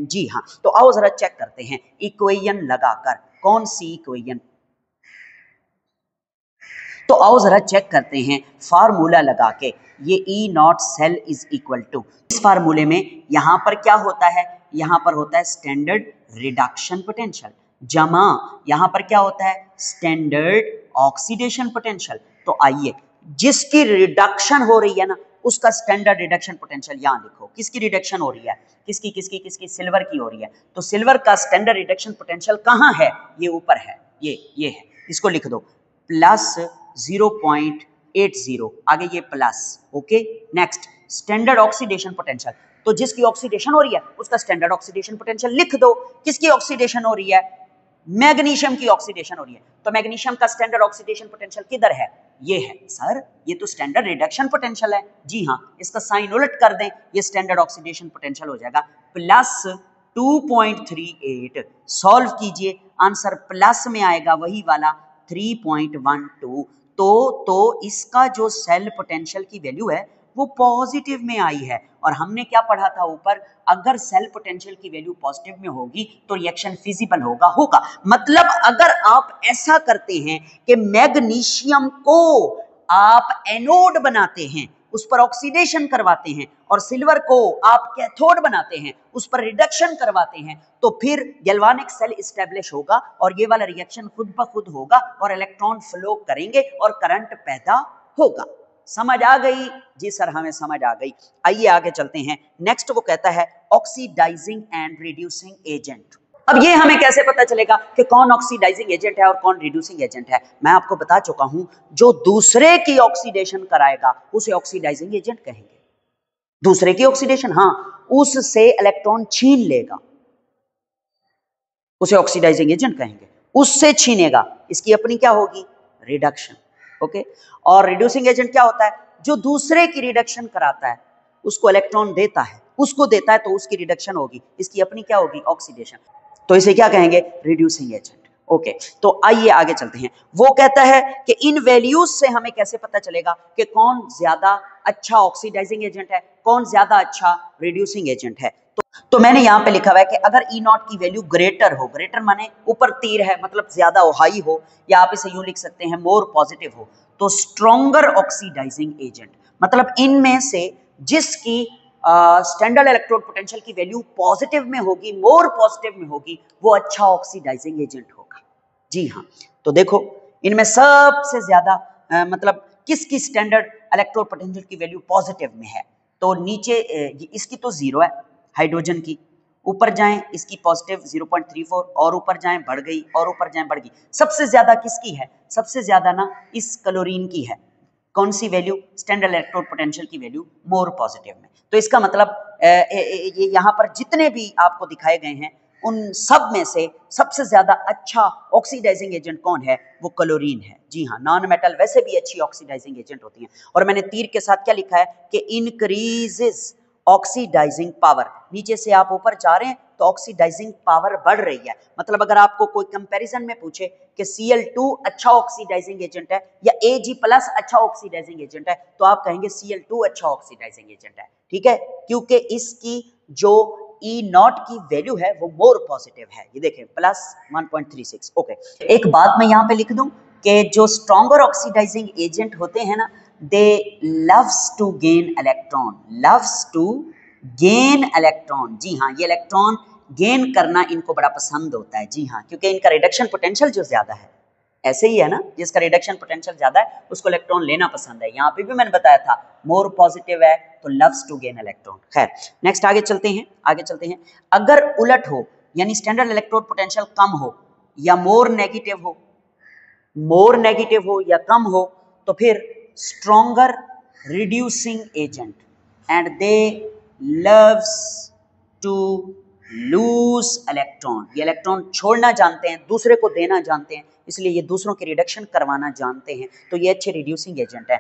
जी हाँ, तो आओ जरा चेक करते हैं इक्वेशन लगाकर। कौन सी इक्वेशन? तो आओ जरा चेक करते हैं फार्मूला लगा के। ये E0 cell is equal to, इस फार्मूले में यहां पर क्या होता है, यहां पर होता है स्टैंडर्ड रिडक्शन पोटेंशियल, जमा यहां पर क्या होता है, स्टैंडर्ड ऑक्सीडेशन पोटेंशियल। तो आइए, जिसकी रिडक्शन हो रही है ना, उसका स्टैंडर्ड रिडक्शन पोटेंशियल यहां लिखो। किसकी रिडक्शन हो रही है, किसकी किसकी किसकी, सिल्वर की हो रही है। तो सिल्वर का स्टैंडर्ड रिडक्शन पोटेंशियल कहां है, ये ऊपर है, ये है, इसको लिख दो, प्लस 0.80, आगे ये plus. Okay, next standard oxidation potential, तो जिसकी ऑक्सीडेशन हो रही है उसका स्टैंडर्ड ऑक्सीडेशन पोटेंशियल लिख दो। किसकी ऑक्सीडेशन हो रही है, मैग्नीशियम की ऑक्सीडेशन हो रही है, तो मैग्नीशियम का स्टैंडर्ड ऑक्सीडेशन पोटेंशियल किधर है, ये है। सर ये तो स्टैंडर्ड रिडक्शन पोटेंशियल है। जी हाँ, इसका साइन उलट कर दें, ये स्टैंडर्ड ऑक्सीडेशन पोटेंशियल हो जाएगा प्लस 2.38। सॉल्व कीजिए, आंसर प्लस में आएगा वही वाला 3.12। तो इसका जो सेल पोटेंशियल की वैल्यू है वो पॉजिटिव में आई है। और हमने क्या पढ़ा था ऊपर, अगर सेल पोटेंशियल की वैल्यू पॉजिटिव में होगी तो रिएक्शन फिजिबल होगा। मतलब अगर आप ऐसा करते हैं कि मैग्नीशियम को आप एनोड बनाते हैं, उस पर ऑक्सीडेशन करवाते हैं, और सिल्वर को आप कैथोड बनाते हैं, उस पर रिडक्शन करवाते हैं, तो फिर गैल्वानिक सेल एस्टेब्लिश होगा और ये वाला रिएक्शन खुद ब खुद होगा और इलेक्ट्रॉन फ्लो करेंगे और करंट पैदा होगा। समझ आ गई? जी सर हमें समझ आ गई। आइए आगे चलते हैं। नेक्स्ट वो कहता है ऑक्सीडाइजिंग एंड रिड्यूसिंग एजेंट। अब ये हमें कैसे पता चलेगा कि कौन ऑक्सीडाइजिंग एजेंट है और कौन रिड्यूसिंग एजेंट है? मैं आपको बता चुका हूं, जो दूसरे की ऑक्सीडेशन कराएगा उसे ऑक्सीडाइजिंग एजेंट कहेंगे। दूसरे की ऑक्सीडेशन, हाँ, उससे इलेक्ट्रॉन छीन लेगा, उसे ऑक्सीडाइजिंग एजेंट कहेंगे। उससे छीनेगा, इसकी अपनी क्या होगी, रिडक्शन। ओके, और रिड्यूसिंग एजेंट क्या होता है, जो दूसरे की रिडक्शन कराता है, उसको इलेक्ट्रॉन देता है, उसको देता है तो उसकी रिडक्शन होगी, इसकी अपनी क्या होगी, ऑक्सीडेशन। तो इसे क्या कहेंगे, रिड्यूसिंग एजेंट। ओके, तो आइए आगे चलते हैं। वो कहता है कि इन वैल्यूज से हमें कैसे पता चलेगा कि कौन ज्यादा अच्छा ऑक्सीडाइजिंग एजेंट है, कौन ज्यादा अच्छा रिड्यूसिंग एजेंट है। तो मैंने यहां पे लिखा हुआ है कि अगर E0 की वैल्यू ग्रेटर हो, ग्रेटर माने ऊपर तीर है, मतलब ज्यादा हो, हाई हो, या आप इसे यूं लिख सकते हैं मोर पॉजिटिव हो, तो स्ट्रॉन्गर ऑक्सीडाइजिंग एजेंट, मतलब इनमें से जिसकी स्टैंडर्ड इलेक्ट्रोड पोटेंशियल की वैल्यू पॉजिटिव में होगी, मोर पॉजिटिव में होगी, वो अच्छा ऑक्सीडाइजिंग एजेंट होगा। जी हाँ, तो देखो इनमें सबसे ज्यादा मतलब किसकी स्टैंडर्ड इलेक्ट्रोड पोटेंशियल की वैल्यू पॉजिटिव में है, तो नीचे इसकी तो 0 है हाइड्रोजन की, ऊपर जाएं इसकी पॉजिटिव 0.34, और ऊपर जाएं बढ़ गई, और ऊपर जाएं बढ़ गई। सबसे ज्यादा किसकी है, सबसे ज्यादा ना इस क्लोरीन की है। कौन सी वैल्यू, स्टैंडर्ड इलेक्ट्रोड पोटेंशियल की वैल्यू मोर पॉजिटिव में। तो इसका मतलब ये यहाँ पर जितने भी आपको दिखाए गए हैं उन सब में से सबसे ज्यादा अच्छा ऑक्सीडाइजिंग एजेंट कौन है, वो क्लोरीन है। जी हाँ, नॉन मेटल वैसे भी अच्छी ऑक्सीडाइजिंग एजेंट होती हैं। और मैंने तीर के साथ क्या लिखा है कि इंक्रीजेस ऑक्सीडाइजिंग पावर, नीचे से आप ऊपर जा रहे हैं तो ऑक्सीडाइजिंग पावर बढ़ रही है। मतलब अगर आपको कोई कंपैरिजन में पूछे कि Cl2 अच्छा ऑक्सीडाइजिंग एजेंट है या Ag+ अच्छा ऑक्सीडाइजिंग एजेंट है, तो आप कहेंगे Cl2 अच्छा ऑक्सीडाइजिंग एजेंट है। ठीक है, क्योंकि इसकी जो E0 की वैल्यू है वो मोर पॉजिटिव है, ये देखें +1.36। ओके, एक बात मैं यहाँ पे लिख दूं कि जो स्ट्रॉन्गर ऑक्सीडाइजिंग एजेंट होते हैं ना, दे loves to gain electron, loves to gain electron। जी हाँ, ये इलेक्ट्रॉन गेन करना इनको बड़ा पसंद होता है। जी हाँ, क्योंकि इनका रिडक्शन पोटेंशियल जो ज्यादा है, ऐसे ही है ना, जिसका रिडक्शन पोटेंशियल ज्यादा है उसको इलेक्ट्रॉन लेना पसंद है। यहाँ पे भी मैंने बताया था मोर पॉजिटिव है तो लव्स टू गेन इलेक्ट्रॉन। खैर, नेक्स्ट आगे चलते हैं। अगर उलट हो, यानी स्टैंडर्ड इलेक्ट्रोड पोटेंशियल कम हो या मोर नेगेटिव हो या कम हो, तो फिर stronger reducing agent, and they loves to loose electron, ये इलेक्ट्रॉन छोड़ना जानते हैं, दूसरे को देना जानते हैं, इसलिए ये दूसरों की रिडक्शन करवाना जानते हैं, तो ये अच्छे रिड्यूसिंग एजेंट है।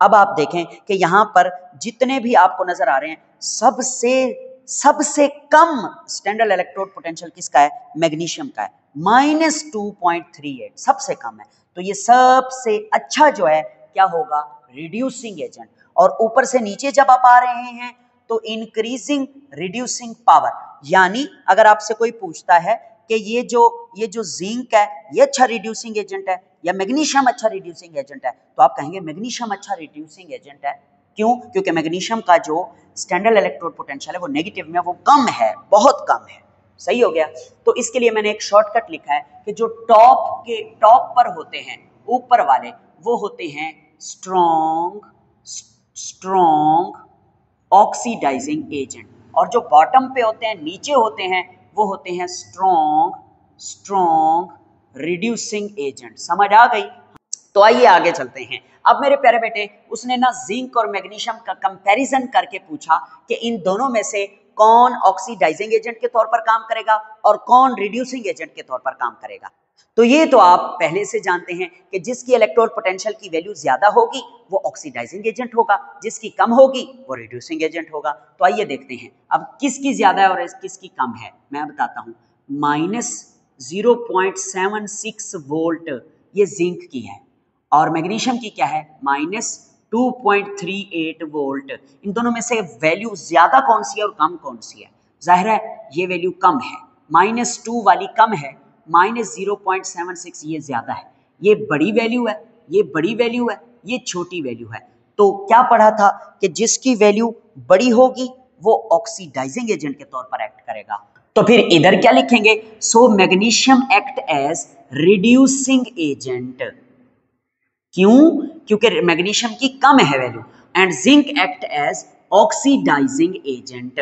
अब आप देखें कि यहाँ पर जितने भी आपको नजर आ रहे हैं, सबसे कम स्टैंडर्ड इलेक्ट्रोड पोटेंशियल किसका है? मैग्नीशियम का है, -2.38 सबसे कम है। तो ये सबसे अच्छा जो है क्या होगा? Reducing agent. और ऊपर से नीचे जब आप आ रहे हैं तो इंक्रीजिंग रिड्यूसिंग पावर, यानी अगर आपसे कोई पूछता है कि ये जो जिंक है ये अच्छा रिड्यूसिंग एजेंट है या मैग्नीशियम अच्छा रिड्यूसिंग एजेंट है, तो आप कहेंगे मैग्नीशियम अच्छा रिड्यूसिंग एजेंट है। क्यों? क्योंकि मैग्नीशियम का जो स्टैंडर्ड इलेक्ट्रोड पोटेंशियल है वो नेगेटिव में वो कम है, बहुत कम है। सही हो गया। तो इसके लिए मैंने एक शॉर्टकट लिखा है कि जो टॉप पर होते हैं, ऊपर वाले, वो होते हैं स्ट्रॉन्ग ऑक्सीडाइजिंग एजेंट, और जो बॉटम पे होते हैं, नीचे होते हैं, वो होते हैं स्ट्रॉन्ग रिड्यूसिंग एजेंट। समझ आ गई? तो आइए आगे चलते हैं। अब मेरे प्यारे बेटे, उसने ना जिंक और मैग्नीशियम का कंपैरिजन करके पूछा कि इन दोनों में से कौन ऑक्सीडाइजिंग एजेंट के तौर पर काम करेगा और कौन रिड्यूसिंग एजेंट के तौर पर काम करेगा। तो ये तो आप पहले से जानते हैं कि जिसकी इलेक्ट्रोड पोटेंशियल की वैल्यू ज्यादा होगी वो ऑक्सीडाइजिंग एजेंट होगा, जिसकी कम होगी वो रिड्यूसिंग एजेंट होगा। तो आइए देखते हैं अब किसकी ज्यादा है और किसकी कम है। मैं बताता हूं, -0.76 वोल्ट ये जिंक की है और मैग्नीशियम की क्या है? -2.38 वोल्ट। इन दोनों में से वैल्यू ज्यादा कौन सी है और कम कौन सी है? जाहिर है ये वैल्यू कम है, -2 वाली कम है, -0.76 ये ज्यादा है। ये बड़ी वैल्यू है, ये बड़ी वैल्यू है, ये छोटी वैल्यू है। तो क्या पढ़ा था कि जिसकी वैल्यू बड़ी होगी वो ऑक्सीडाइजिंग एजेंट के तौर पर एक्ट करेगा। तो फिर इधर क्या लिखेंगे? So magnesium act as reducing agent. क्यों? क्योंकि मैग्नीशियम की कम है वैल्यू। And zinc act as oxidizing agent.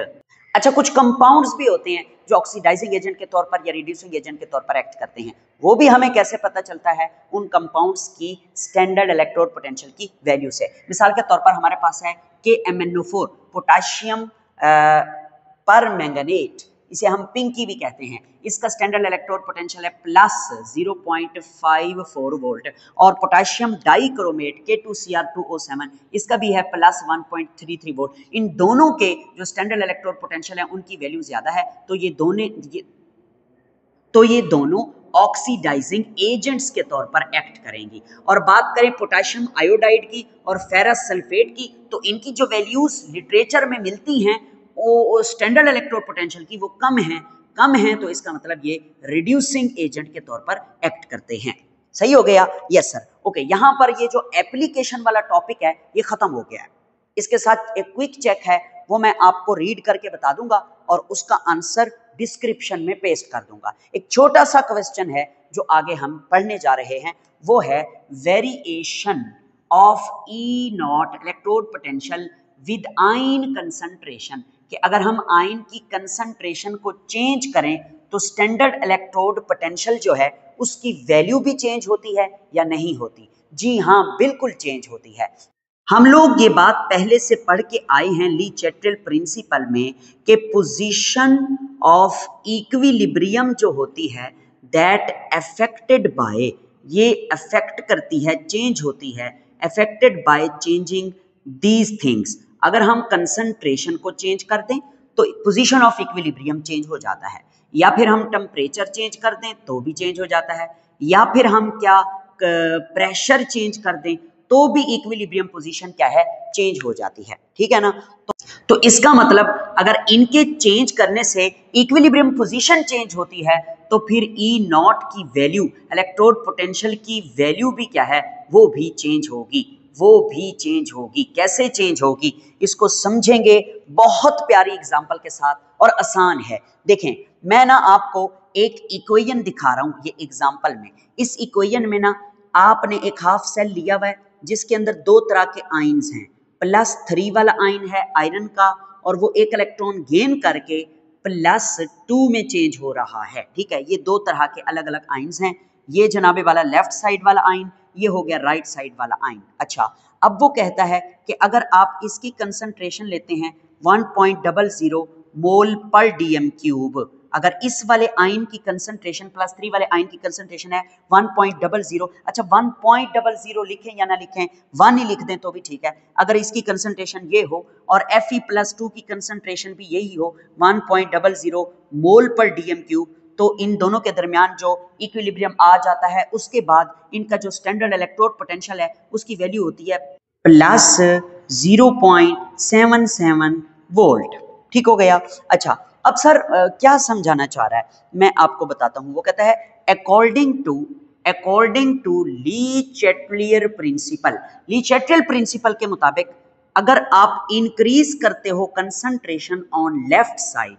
अच्छा, कुछ कंपाउंड्स भी होते हैं जो ऑक्सीडाइजिंग एजेंट के तौर पर या रिड्यूसिंग एजेंट के तौर पर एक्ट करते हैं, वो भी हमें कैसे पता चलता है? उन कंपाउंड्स की स्टैंडर्ड इलेक्ट्रोड पोटेंशियल की वैल्यू से। मिसाल के तौर पर हमारे पास है KMnO4, पोटाशियम परमैंगनेट, इसे हम पिंकी भी कहते हैं। इसका स्टैंडर्ड इलेक्ट्रोड पोटेंशियल है +0.54 वोल्ट। और पोटेशियम डाइक्रोमेट K2Cr2O7, इसका भी है +1.33 वोल्ट। इन दोनों के जो स्टैंडर्ड इलेक्ट्रोड पोटेंशियल है उनकी वैल्यू ज्यादा है, तो ये दोनों ऑक्सीडाइजिंग एजेंट्स के तौर पर एक्ट करेंगी। और बात करें पोटेशियम आयोडाइड की और फेरस सल्फेट की, तो इनकी जो वैल्यूज लिटरेचर में मिलती हैं वो स्टैंडर्ड इलेक्ट्रोड पोटेंशियल की वो कम है, तो इसका मतलब ये रिड्यूसिंग एजेंट के तौर पर एक्ट करते हैं। सही हो गया? Yes sir. ओके, यहां पर ये जो एप्लीकेशन वाला टॉपिक है ये खत्म हो गया है। इसके साथ एक क्विक चेक है, वो मैं आपको रीड करके बता दूंगा और उसका आंसर डिस्क्रिप्शन में पेस्ट कर दूंगा। एक छोटा सा क्वेश्चन है जो आगे हम पढ़ने जा रहे हैं, वो है variation of E0 electrode potential with ion concentration, कि अगर हम आयन की कंसंट्रेशन को चेंज करें तो स्टैंडर्ड इलेक्ट्रोड पोटेंशियल जो है उसकी वैल्यू भी चेंज होती है या नहीं होती? जी हाँ, बिल्कुल चेंज होती है। हम लोग ये बात पहले से पढ़ के आए हैं ली चैटल प्रिंसिपल में कि पोजीशन ऑफ इक्विलिब्रियम जो होती है दैट अफेक्टेड बाय, ये अफेक्ट करती है, चेंज होती है, affected by changing these things. अगर हम कंसंट्रेशन को चेंज कर दें तो पोजीशन ऑफ इक्विलिब्रियम चेंज हो जाता है, या फिर हम टेम्परेचर चेंज कर दें तो भी चेंज हो जाता है, या फिर हम क्या प्रेशर चेंज कर दें तो भी इक्विलिब्रियम पोजीशन क्या है? चेंज हो जाती है। ठीक है ना? तो इसका मतलब अगर इनके चेंज करने से इक्विलिब्रियम पोजीशन चेंज होती है तो फिर E0 की वैल्यू, इलेक्ट्रोड पोटेंशियल की वैल्यू भी क्या है? वो भी चेंज होगी, वो भी चेंज होगी। कैसे चेंज होगी इसको समझेंगे बहुत प्यारी एग्जांपल के साथ, और आसान है। देखें, मैं ना आपको एक इक्वेशन दिखा रहा हूं ये एग्जांपल में। इस इक्वेशन में ना आपने एक हाफ सेल लिया हुआ है जिसके अंदर दो तरह के आयन्स हैं। +3 वाला आयन है आयरन का, और वो एक इलेक्ट्रॉन गेन करके +2 में चेंज हो रहा है। ठीक है, ये दो तरह के अलग अलग आयन्स हैं। ये जनाबे वाला लेफ्ट साइड वाला आयन, ये हो गया राइट साइड वाला आयन। अच्छा, अब वो कहता है कि अगर आप इसकी कंसंट्रेशन लेते हैं 1.00 मोल पर डीएम क्यूब। अगर इस वाले आयन की कंसंट्रेशन +3 वाले आयन की कंसंट्रेशन है 1.00, अच्छा 1.00 लिखें या ना लिखें, 1 ही लिख दें तो भी ठीक है। अगर इसकी कंसंट्रेशन ये हो और Fe+2 की कंसंट्रेशन भी यही हो 1.00 मोल पर डीएम क्यूब, तो इन दोनों के दरमियान जो इक्विलिब्रियम आ जाता है, उसके बाद इनका जो स्टैंडर्ड इलेक्ट्रोड पोटेंशियल है उसकी वैल्यू होती है +0.77 वोल्ट। ठीक हो गया। अच्छा अब सर क्या समझाना चाह रहा है, मैं आपको बताता हूं। वो कहता है according to Le Chatelier principle, Le Chatelier principle के मुताबिक अगर आप इंक्रीज करते हो कंसंट्रेशन ऑन लेफ्ट साइड,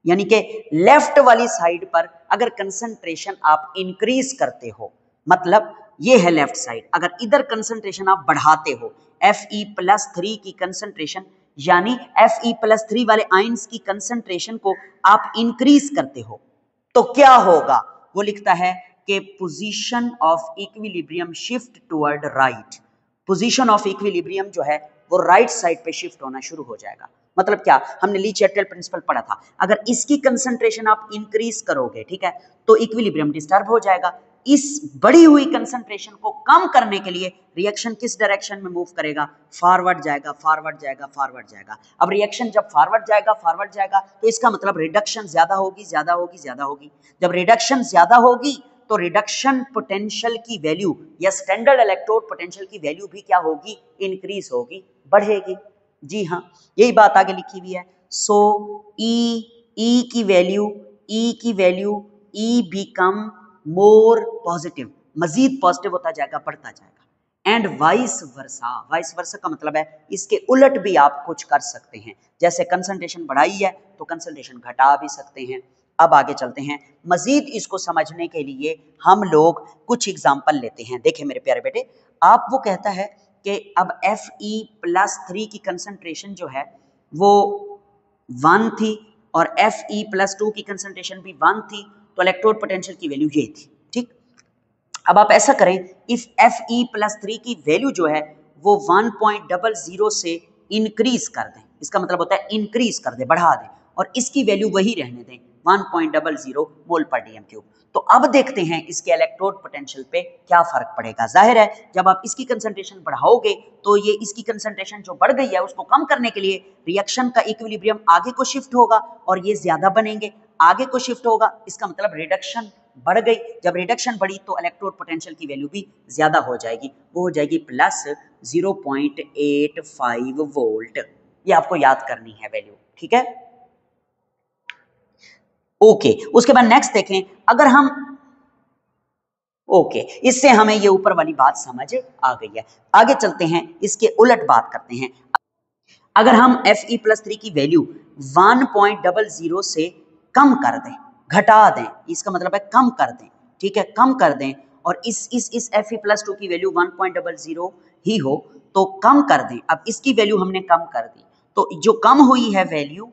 यानी कि लेफ्ट वाली साइड पर अगर कंसंट्रेशन आप इंक्रीज करते हो, मतलब ये है लेफ्ट साइड, अगर इधर कंसंट्रेशन आप बढ़ाते हो Fe+3 की कंसंट्रेशन, यानी Fe+3 वाले आयंस की कंसंट्रेशन को आप इंक्रीज करते हो, तो क्या होगा? वो लिखता है कि position of equilibrium shift toward right. Position of equilibrium जो है वो राइट साइड पे शिफ्ट होना शुरू हो जाएगा। मतलब क्या, हमने ली चैटल प्रिंसिपल पढ़ा था, अगर इसकी कंसंट्रेशन आप इंक्रीज करोगे, ठीक है, तो इक्विलिब्रियम डिस्टर्ब हो जाएगा। इस बढ़ी हुई कंसंट्रेशन को कम करने के लिए रिएक्शन किस डायरेक्शन में मूव करेगा? फॉरवर्ड जाएगा, फॉरवर्ड जाएगा, फॉरवर्ड जाएगा। अब रिएक्शन जब फॉरवर्ड जाएगा तो इसका मतलब रिडक्शन ज्यादा होगी, ज्यादा होगी, ज्यादा होगी। जब रिडक्शन ज्यादा होगी तो रिडक्शन पोटेंशियल की वैल्यू या स्टैंडर्ड इलेक्ट्रोड पोटेंशियल की वैल्यू भी क्या होगी? इंक्रीज होगी, बढ़ेगी। जी हाँ, यही बात आगे लिखी हुई है। सो ई की वैल्यू ई बिकम मोर पॉजिटिव, मजीद पॉजिटिव होता जाएगा, बढ़ता जाएगा। एंड वाइस वर्सा का मतलब है इसके उलट भी आप कुछ कर सकते हैं। जैसे कंसंट्रेशन बढ़ाई है तो कंसंट्रेशन घटा भी सकते हैं। अब आगे चलते हैं, मजीद इसको समझने के लिए हम लोग कुछ एग्जाम्पल लेते हैं। देखें मेरे प्यारे बेटे, आप वो कहता है कि अब Fe+3 की कंसंट्रेशन जो है वो 1 थी और Fe+2 की कंसंट्रेशन भी 1 थी, तो इलेक्ट्रोड पोटेंशियल की वैल्यू ये थी। ठीक, अब आप ऐसा करें, इफ Fe+3 की वैल्यू जो है वो 1.00 से इंक्रीज कर दें, इसका मतलब होता है इंक्रीज कर दें, बढ़ा दें, और इसकी वैल्यू वही रहने दें 1.00 मोल पर डीएम क्यूब। तो अब देखते हैं इसके इलेक्ट्रोड पोटेंशियल पे क्या फर्क पड़ेगा। जाहिर है जब आप इसकी कंसंट्रेशन बढ़ाओगे तो ये इसकी कंसंट्रेशन जो बढ़ गई है उसको कम करने के लिए रिएक्शन का इक्विलिब्रियम आगे को शिफ्ट होगा और ये ज्यादा बनेंगे, आगे को शिफ्ट होगा, इसका मतलब रिडक्शन बढ़ गई। जब रिडक्शन बढ़ी तो इलेक्ट्रोड पोटेंशियल की वैल्यू भी ज्यादा हो जाएगी, वो हो जाएगी +0.85 वोल्ट। ये आपको याद करनी है वैल्यू, ठीक है। ओके, उसके बाद नेक्स्ट देखें, अगर हम ओके, इससे हमें ये ऊपर वाली बात समझ आ गई है। आगे चलते हैं, इसके उलट बात करते हैं। अगर हम Fe+3 की वैल्यू 1.00 से कम कर दें, घटा दें, इसका मतलब है कम कर दें, ठीक है, कम कर दें, और इस Fe+2 की वैल्यू 1.00 ही हो तो कम कर दें। अब इसकी वैल्यू हमने कम कर दी, तो जो कम हुई है वैल्यू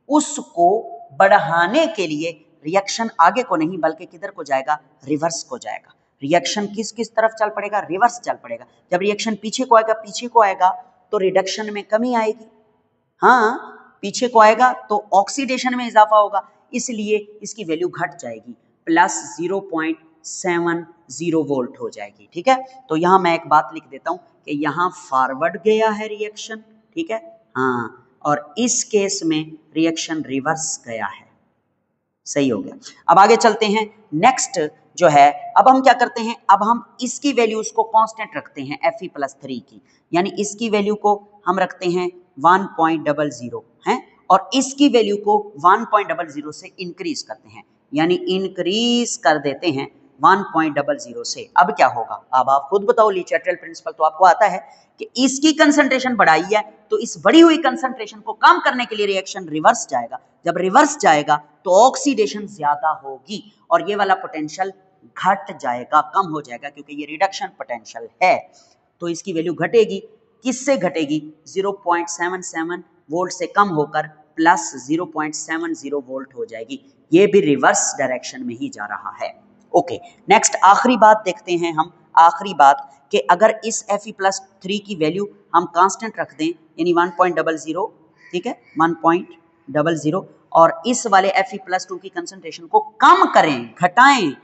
उसको बढ़ाने के लिए रिएक्शन आगे को नहीं बल्कि किधर को जाएगा? रिवर्स को जाएगा। रिएक्शन किस किस तरफ चल पड़ेगा? रिवर्स चल पड़ेगा। जब रिएक्शन पीछे को आएगा तो रिडक्शन में कमी आएगी, हाँ, पीछे को आएगा तो ऑक्सीडेशन में इजाफा होगा, इसलिए इसकी वैल्यू घट जाएगी, +0.70 वोल्ट हो जाएगी। ठीक है, तो यहां मैं एक बात लिख देता हूं कि यहां फॉरवर्ड गया है रिएक्शन, ठीक है, हाँ, और इस केस में रिएक्शन रिवर्स गया है। सही हो गया। अब आगे चलते हैं, नेक्स्ट जो है, अब हम क्या करते हैं, अब हम इसकी वैल्यूज को कांस्टेंट रखते हैं Fe+3 की, यानी इसकी वैल्यू को हम रखते हैं 1.00 है, और इसकी वैल्यू को 1.00 से इंक्रीज करते हैं, यानी इंक्रीज कर देते हैं 1.00 से। अब क्या होगा? अब आप खुद बताओ, ली चैटल प्रिंसिपल तो आपको आता है कि इसकी कंसंट्रेशन बढ़ाई है तो इस बढ़ी हुई कंसंट्रेशन को कम करने के लिए रिएक्शन रिवर्स जाएगा। जब रिवर्स जाएगा तो ऑक्सीडेशन ज्यादा होगी और ये वाला पोटेंशियल घट जाएगा, कम हो जाएगा, क्योंकि ये रिडक्शन पोटेंशियल है, तो इसकी वैल्यू घटेगी। किससे घटेगी? 0.77 वोल्ट से कम होकर +0.70 वोल्ट हो जाएगी। ये भी रिवर्स डायरेक्शन में ही जा रहा है। ओके, नेक्स्ट आखिरी बात देखते हैं हम, आखिरी बात कि अगर इस Fe+3 की वैल्यू हम कांस्टेंट रख दें, यानी 1.00, ठीक है, 1. 00 और इस वाले Fe+2 की कंसंट्रेशन को कम करें, घटाएं,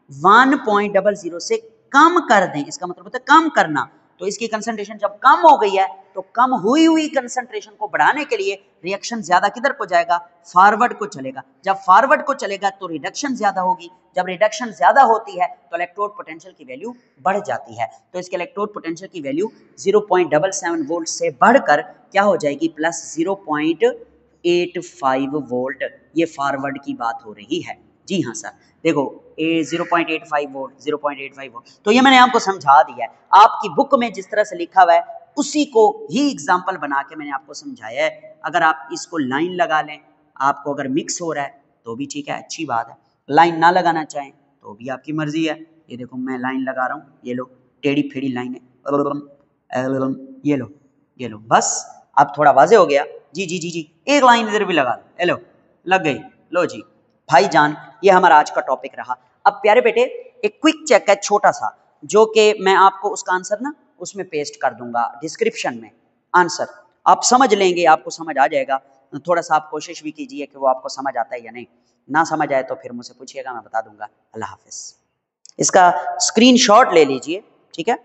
1.00 से कम कर दें, इसका मतलब होता है कम करना। तो इसकी कंसंट्रेशन जब कम हो गई है तो कम हुई हुई कंसंट्रेशन को बढ़ाने के लिए रिएक्शन ज्यादा किधर को जाएगा, फॉरवर्ड को चलेगा। जब फॉरवर्ड को चलेगा तो रिडक्शन ज्यादा होगी, जब रिडक्शन ज्यादा होती है तो इलेक्ट्रोड पोटेंशियल की वैल्यू बढ़ जाती है। तो इसके इलेक्ट्रोड पोटेंशियल की वैल्यू 0.77 वोल्ट से बढ़कर क्या हो जाएगी, प्लस 0.85 वोल्ट। ये फॉरवर्ड की बात हो रही है। जी हाँ सर, देखो 0.85 वोल्ट, 0.85 वोल्ट। तो ये मैंने आपको समझा दिया है, आपकी बुक में जिस तरह से लिखा हुआ है उसी को ही एग्जाम्पल बना के मैंने आपको समझाया है। अगर आप इसको लाइन लगा लें, आपको अगर मिक्स हो रहा है तो भी ठीक है, अच्छी बात है। लाइन ना लगाना चाहें तो भी आपकी मर्जी है। ये देखो मैं लाइन लगा रहा हूँ, ये लो टेढ़ी फेढ़ी लाइन है, ये लो बस अब थोड़ा वाजे हो गया। जी जी जी जी, एक लाइन इधर भी लगा लो, हेलो लग गई। लो जी भाईजान, ये हमारा आज का टॉपिक रहा। अब प्यारे बेटे एक क्विक चेक है छोटा सा, जो कि मैं आपको उसका आंसर ना उसमें पेस्ट कर दूंगा डिस्क्रिप्शन में। आंसर आप समझ लेंगे, आपको समझ आ जाएगा। थोड़ा सा आप कोशिश भी कीजिए कि वो आपको समझ आता है या नहीं। ना समझ आए तो फिर मुझसे पूछिएगा, मैं बता दूंगा। अल्लाह हाफिज। इसका स्क्रीनशॉट ले लीजिए, ठीक है।